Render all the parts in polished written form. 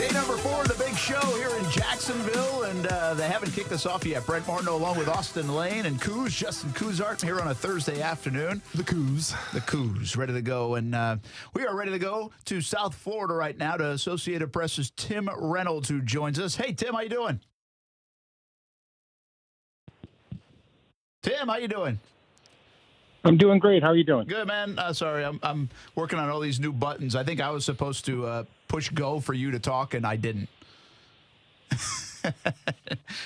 Day number 4 of the big show here in Jacksonville, and they haven't kicked us off yet. Brent Martineau along with Austin Lane and Coos, Justin Coozart here on a Thursday afternoon. The Coos, ready to go. And we are ready to go to South Florida right now to Associated Press's Tim Reynolds, who joins us. Hey, Tim, how you doing? Tim, how you doing? I'm doing great. How are you doing? Good, man. Sorry, I'm working on all these new buttons. I think I was supposed to push go for you to talk, and I didn't.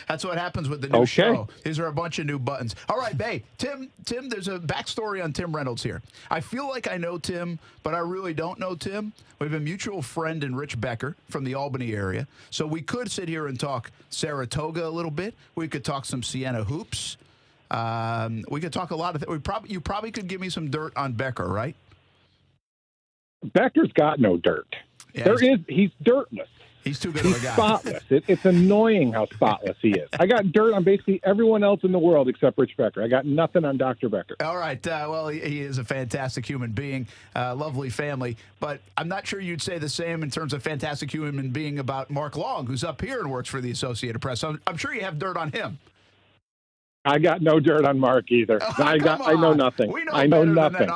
That's what happens with the new show. These are a bunch of new buttons. All right, Bay. Tim, there's a backstory on Tim Reynolds here. I feel like I know Tim, but I really don't know Tim. We have a mutual friend in Rich Becker from the Albany area. So we could sit here and talk Saratoga a little bit. We could talk some Siena hoops. We could talk a lot of things. You probably could give me some dirt on Becker, right? Becker's got no dirt. Yeah, he's dirtless. He's too good of a guy. He's spotless. It's annoying how spotless he is. I got dirt on basically everyone else in the world except Rich Becker. I got nothing on Dr. Becker. All right. Well, he is a fantastic human being, lovely family. But I'm not sure you'd say the same in terms of fantastic human being about Mark Long, who's up here and works for the Associated Press. So I'm sure you have dirt on him. I got no dirt on Mark either. Oh, I know nothing. I know nothing.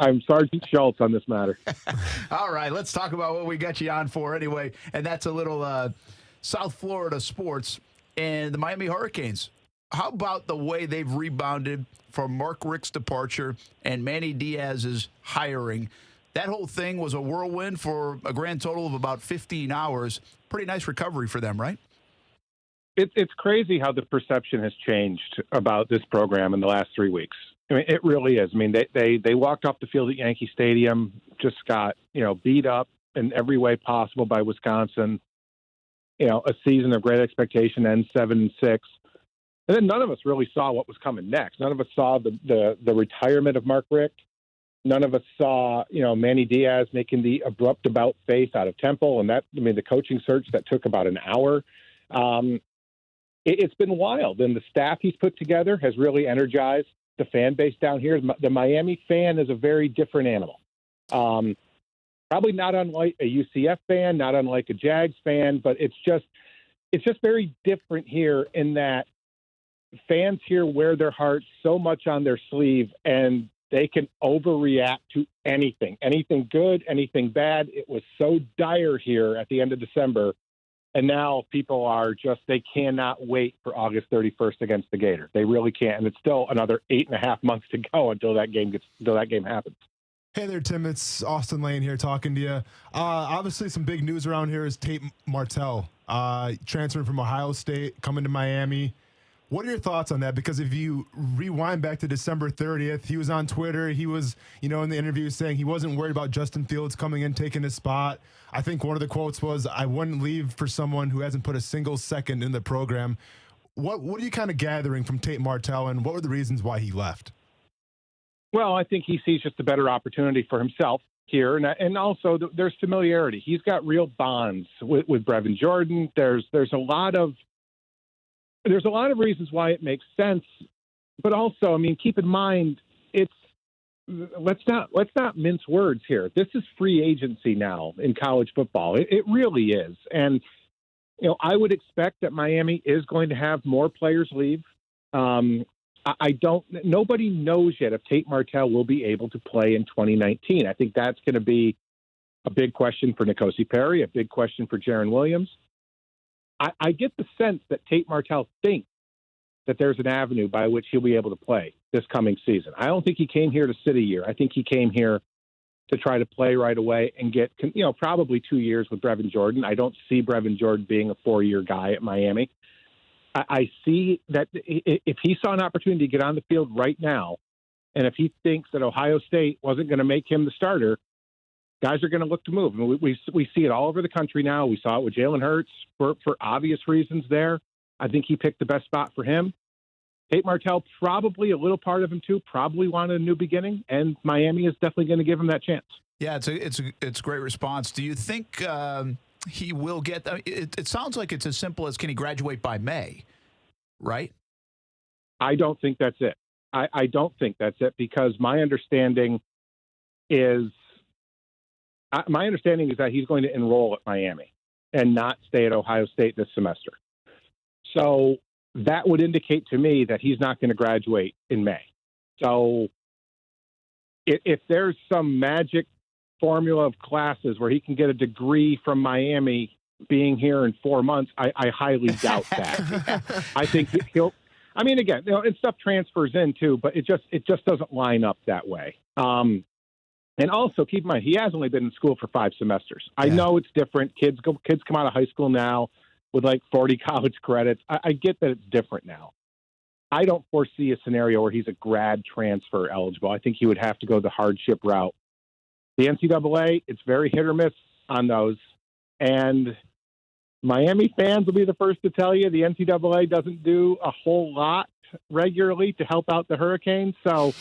I'm Sergeant Schultz on this matter. All right, let's talk about what we got you on for anyway, and that's a little South Florida sports and the Miami Hurricanes. How about the way they've rebounded from Mark Richt's departure and Manny Diaz's hiring? That whole thing was a whirlwind for a grand total of about 15 hours. Pretty nice recovery for them, right? It's crazy how the perception has changed about this program in the last 3 weeks. I mean, it really is. I mean, they walked off the field at Yankee Stadium, just got, beat up in every way possible by Wisconsin. A season of great expectation ends 7-6. And then none of us really saw what was coming next. None of us saw the retirement of Mark Richt. None of us saw, Manny Diaz making the abrupt about face out of Temple. And the coaching search that took about an hour. It's been wild, and the staff he's put together has really energized the fan base down here. The Miami fan is a very different animal. Probably not unlike a UCF fan, not unlike a Jags fan, but it's just very different here in that fans here wear their hearts so much on their sleeve, and they can overreact to anything good, anything bad. It was so dire here at the end of December. And now people are they cannot wait for August 31st against the Gators. They really can't. And it's still another 8.5 months to go until that game happens. Hey there, Tim. It's Austin Lane here talking to you. Obviously, some big news around here is Tate Martell transferring from Ohio State, coming to Miami. What are your thoughts on that? Because if you rewind back to December 30th, he was on Twitter. He was, in the interview saying he wasn't worried about Justin Fields coming in, taking his spot. I think one of the quotes was, "I wouldn't leave for someone who hasn't put a single second in the program." What are you kind of gathering from Tate Martell, and what were the reasons why he left? Well, I think he sees just a better opportunity for himself here, and also there's familiarity. He's got real bonds with Brevin Jordan. There's a lot of reasons why it makes sense, but also, keep in mind, let's not mince words here. This is free agency now in college football. It really is. And, I would expect that Miami is going to have more players leave. Nobody knows yet if Tate Martell will be able to play in 2019. I think that's going to be a big question for N'Kosi Perry, a big question for Jaron Williams. I get the sense that Tate Martell thinks that there's an avenue by which he'll be able to play this coming season. I don't think he came here to sit a year. I think he came here to try to play right away and get, probably 2 years with Brevin Jordan. I don't see Brevin Jordan being a 4-year guy at Miami. I see that if he saw an opportunity to get on the field right now, and if he thinks that Ohio State wasn't going to make him the starter, guys are going to look to move. We see it all over the country now. We saw it with Jalen Hurts for obvious reasons there. I think he picked the best spot for him. Tate Martell, probably a little part of him too, probably wanted a new beginning, and Miami is definitely going to give him that chance. Yeah, it's a great response. Do you think he will get? It sounds like it's as simple as, can he graduate by May, right? I don't think that's it. I don't think that's it, because my understanding is my understanding is that he's going to enroll at Miami and not stay at Ohio State this semester. So that would indicate to me that he's not going to graduate in May. So if there's some magic formula of classes where he can get a degree from Miami being here in 4 months, I highly doubt that. I think he'll. I mean, again, and stuff transfers in too, but it just doesn't line up that way. And also keep in mind, he has only been in school for 5 semesters. I know it's different. Kids come out of high school now with like 40 college credits. I get that it's different now. I don't foresee a scenario where he's a grad transfer eligible. I think he would have to go the hardship route. The NCAA, it's very hit or miss on those. And Miami fans will be the first to tell you the NCAA doesn't do a whole lot regularly to help out the Hurricanes. So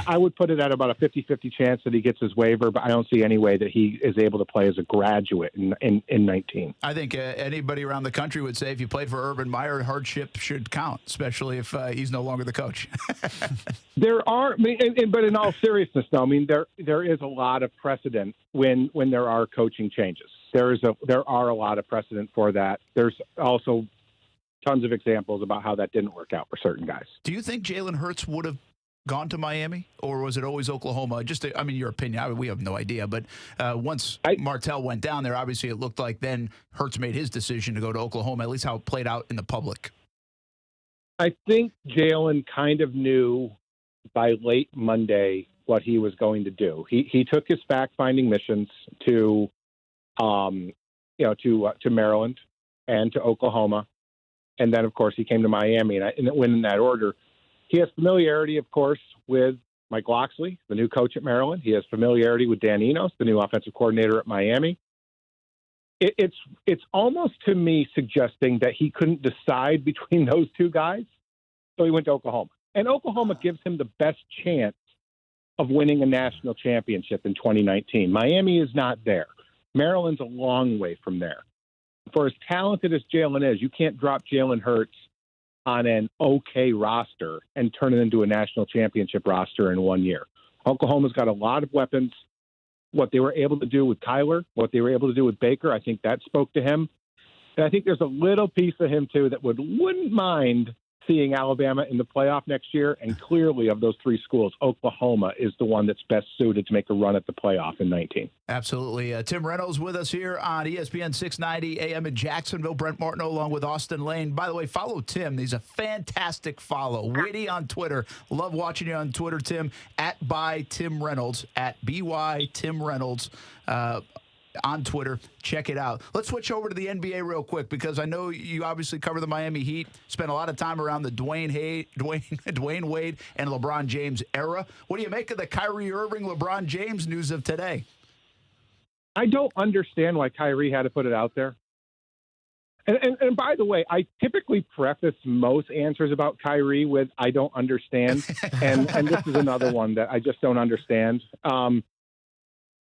I would put it at about a 50-50 chance that he gets his waiver, but I don't see any way that he is able to play as a graduate in 19. I think anybody around the country would say if you played for Urban Meyer, hardship should count, especially if he's no longer the coach. There are, but in all seriousness, though, I mean, there is a lot of precedent when there are coaching changes. There are a lot of precedent for that. There's also tons of examples about how that didn't work out for certain guys. Do you think Jalen Hurts would have gone to Miami, or was it always Oklahoma? Your opinion. We have no idea. But once Martell went down there, obviously it looked like then Hurts made his decision to go to Oklahoma, at least how it played out in the public. I think Jalen kind of knew by late Monday what he was going to do. He took his fact-finding missions to Maryland and to Oklahoma. And then, of course, he came to Miami, and it went in that order. He has familiarity, of course, with Mike Loxley, the new coach at Maryland. He has familiarity with Dan Enos, the new offensive coordinator at Miami. It's almost to me suggesting that he couldn't decide between those two guys, so he went to Oklahoma. And Oklahoma gives him the best chance of winning a national championship in 2019. Miami is not there. Maryland's a long way from there. For as talented as Jalen is, you can't drop Jalen Hurts on an okay roster and turn it into a national championship roster in 1 year. Oklahoma's got a lot of weapons. What they were able to do with Kyler, what they were able to do with Baker, I think that spoke to him. And I think there's a little piece of him, too, that wouldn't mind seeing Alabama in the playoff next year. And clearly, of those 3 schools, Oklahoma is the one that's best suited to make a run at the playoff in 19. Absolutely. Tim Reynolds with us here on ESPN 690 AM in Jacksonville. Brent Martineau along with Austin Lane. By the way, follow Tim. He's a fantastic follow. Witty on Twitter. Love watching you on Twitter, Tim. @ByTimReynolds. @BYTimReynolds. On Twitter. Check it out. Let's switch over to the NBA real quick because I know you obviously cover the Miami Heat, spent a lot of time around the Dwayne Wade and LeBron James era. What do you make of the Kyrie Irving, LeBron James news of today? I don't understand why Kyrie had to put it out there. And by the way, I typically preface most answers about Kyrie with I don't understand. and this is another one that I just don't understand.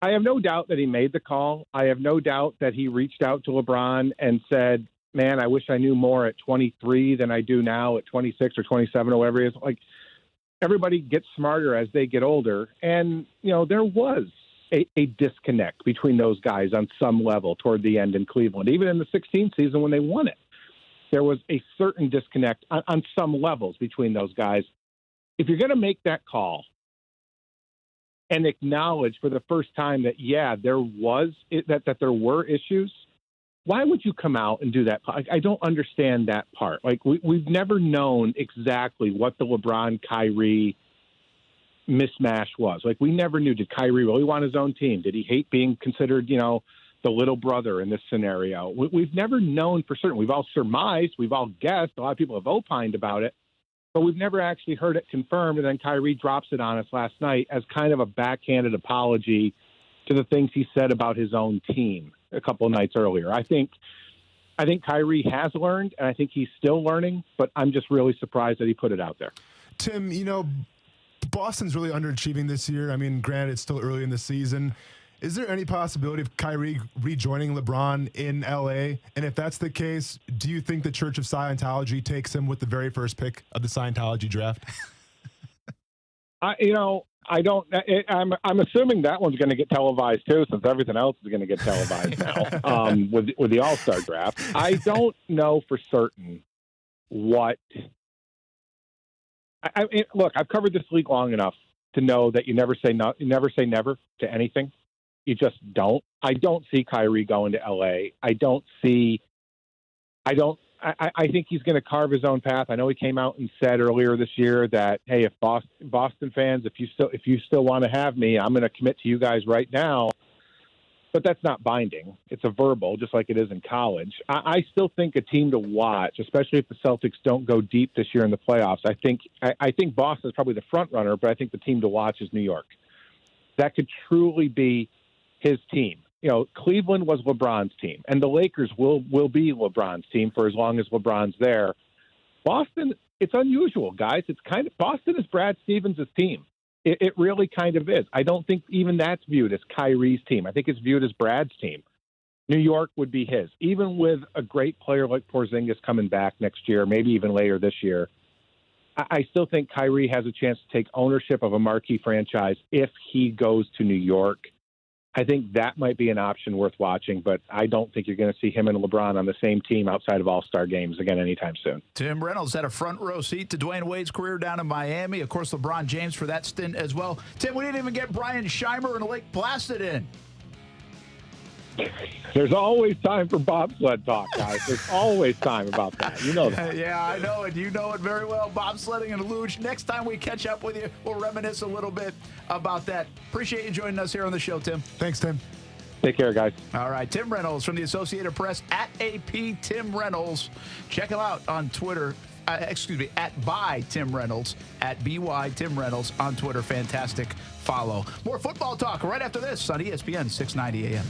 I have no doubt that he made the call. I have no doubt that he reached out to LeBron and said, man, I wish I knew more at 23 than I do now at 26 or 27 or whatever it is. Like, everybody gets smarter as they get older. And, there was a disconnect between those guys on some level toward the end in Cleveland. Even in the 16th season when they won it, there was a certain disconnect on some levels between those guys. If you're going to make that call, and acknowledge for the first time that, there were issues, why would you come out and do that? I don't understand that part. Like, we've never known exactly what the LeBron-Kyrie mismatch was. Like, we never knew. Did Kyrie really want his own team? Did he hate being considered, the little brother in this scenario? We've never known for certain. We've all surmised. We've all guessed. A lot of people have opined about it. But we've never actually heard it confirmed, and then Kyrie drops it on us last night as kind of a backhanded apology to the things he said about his own team a couple of nights earlier. I think Kyrie has learned, and I think he's still learning, but I'm just really surprised that he put it out there. Tim, Boston's really underachieving this year. I mean, granted, it's still early in the season. Is there any possibility of Kyrie rejoining LeBron in L.A.? And if that's the case, do you think the Church of Scientology takes him with the very first pick of the Scientology draft? I don't. I'm assuming that one's going to get televised too, since everything else is going to get televised now with the All-Star draft. I don't know for certain what. Look, I've covered this league long enough to know that you never say no, you never say never to anything. You just don't. I don't see Kyrie going to LA. I think he's going to carve his own path. I know he came out and said earlier this year that, hey, if Boston fans, if you still want to have me, I'm going to commit to you guys right now. But that's not binding. It's a verbal, just like it is in college. I still think a team to watch, especially if the Celtics don't go deep this year in the playoffs. I think Boston is probably the front runner, but I think the team to watch is New York. That could truly be his team. You know, Cleveland was LeBron's team, and the Lakers will be LeBron's team for as long as LeBron's there. Boston, it's unusual, guys. It's kind of Boston is Brad Stevens' team. It really kind of is. I don't think even that's viewed as Kyrie's team. I think it's viewed as Brad's team. New York would be his, even with a great player like Porzingis coming back next year, maybe even later this year. I still think Kyrie has a chance to take ownership of a marquee franchise if he goes to New York. I think that might be an option worth watching, but I don't think you're going to see him and LeBron on the same team outside of All-Star games again anytime soon. Tim Reynolds had a front row seat to Dwayne Wade's career down in Miami. Of course, LeBron James for that stint as well. Tim, we didn't even get Brian Scheimer and Lake Placid in. There's always time for bobsled talk, guys. There's always time about that. You know that. Yeah, I know it. You know it very well. Bobsledding and luge. Next time we catch up with you, we'll reminisce a little bit about that. Appreciate you joining us here on the show, Tim. Thanks, Tim. Take care, guys. All right, Tim Reynolds from the Associated Press at AP Tim Reynolds. Check him out on Twitter. At by Tim Reynolds, at BY Tim Reynolds on Twitter. Fantastic follow. More football talk right after this on ESPN 690 AM.